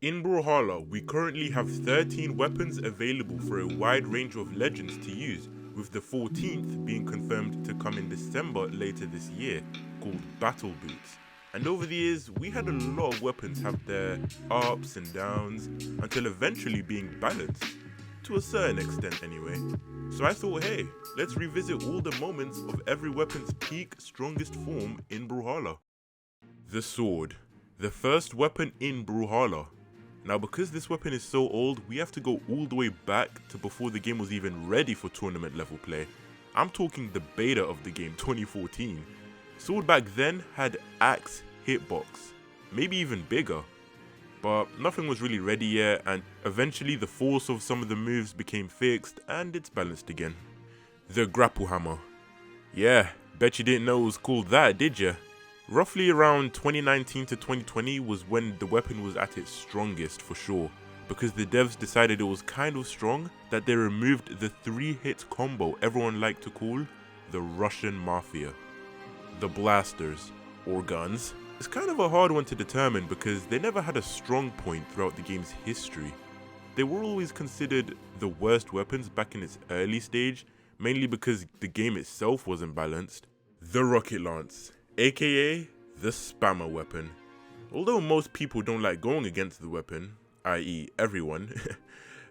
In Brawlhalla, we currently have 13 weapons available for a wide range of legends to use, with the 14th being confirmed to come in December later this year, called Battle Boots. And over the years, we had a lot of weapons have their ups and downs, until eventually being balanced, to a certain extent anyway. So I thought, hey, let's revisit all the moments of every weapon's peak strongest form in Brawlhalla. The sword, the first weapon in Brawlhalla. Now, because this weapon is so old, we have to go all the way back to before the game was even ready for tournament level play. I'm talking the beta of the game, 2014. Sword back then had axe hitbox, maybe even bigger, but nothing was really ready yet, and eventually the force of some of the moves became fixed and it's balanced again. The grapple hammer. Yeah, bet you didn't know it was called that, did ya? Roughly around 2019 to 2020 was when the weapon was at its strongest for sure, because the devs decided it was kind of strong that they removed the 3-hit combo everyone liked to call the Russian Mafia. The blasters, or guns, is kind of a hard one to determine because they never had a strong point throughout the game's history. They were always considered the worst weapons back in its early stage, mainly because the game itself wasn't balanced. The rocket lance, aka the spammer weapon. Although most people don't like going against the weapon, i.e. everyone,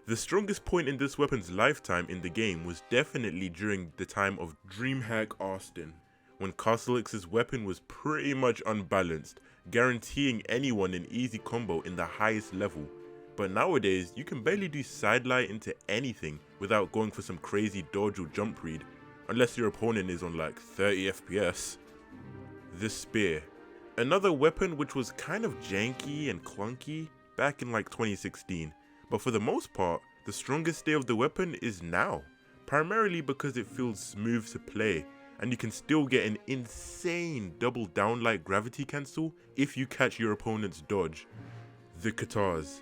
the strongest point in this weapon's lifetime in the game was definitely during the time of DreamHack Austin, when Castlex's weapon was pretty much unbalanced, guaranteeing anyone an easy combo in the highest level. But nowadays, you can barely do sidelight into anything without going for some crazy dodge or jump read, unless your opponent is on like 30 FPS. The spear, another weapon which was kind of janky and clunky back in like 2016, but for the most part, the strongest day of the weapon is now, primarily because it feels smooth to play, and you can still get an insane double downlight gravity cancel if you catch your opponent's dodge. The katars,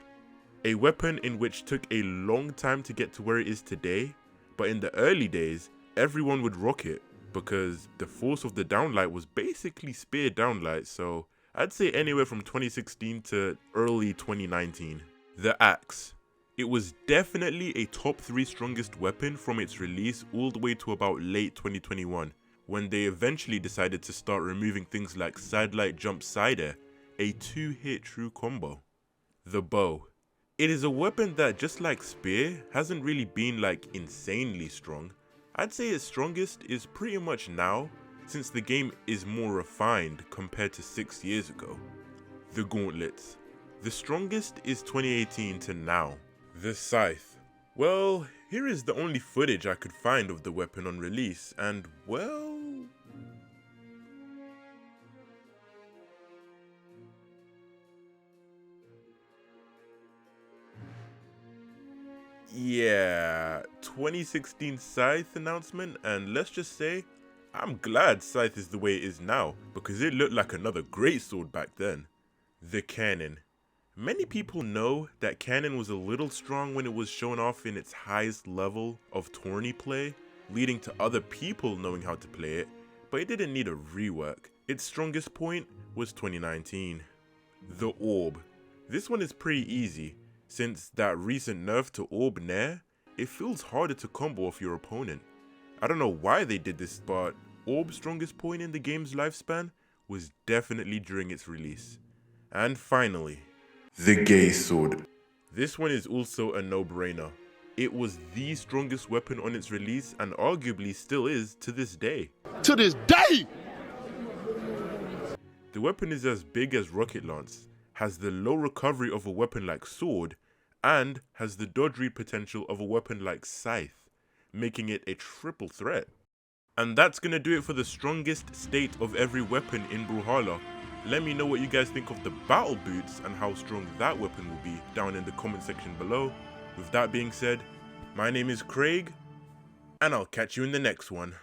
a weapon in which took a long time to get to where it is today, but in the early days, everyone would rock it, because the force of the downlight was basically spear downlight, so I'd say anywhere from 2016 to early 2019. The axe. It was definitely a top 3 strongest weapon from its release all the way to about late 2021, when they eventually decided to start removing things like sidelight jump side air, a 2-hit true combo. The bow. It is a weapon that, just like spear, hasn't really been like insanely strong. I'd say its strongest is pretty much now, since the game is more refined compared to 6 years ago. The gauntlets. The strongest is 2018 to now. The scythe. Well, here is the only footage I could find of the weapon on release, and well... yeah, 2016 Scythe announcement, and let's just say, I'm glad Scythe is the way it is now, because it looked like another great sword back then. The cannon. Many people know that cannon was a little strong when it was shown off in its highest level of tourney play, leading to other people knowing how to play it, but it didn't need a rework. Its strongest point was 2019. The orb. This one is pretty easy. Since that recent nerf to Orb Nair, it feels harder to combo off your opponent. I don't know why they did this, but Orb's strongest point in the game's lifespan was definitely during its release. And finally, the Gaze Sword. This one is also a no-brainer. It was the strongest weapon on its release and arguably still is to this day. To this day! The weapon is as big as Rocket Lance, has the low recovery of a weapon like Sword, and has the dodge read potential of a weapon like Scythe, making it a triple threat. And that's gonna do it for the strongest state of every weapon in Brawlhalla. Let me know what you guys think of the battle boots and how strong that weapon will be down in the comment section below. With that being said, my name is Craig, and I'll catch you in the next one.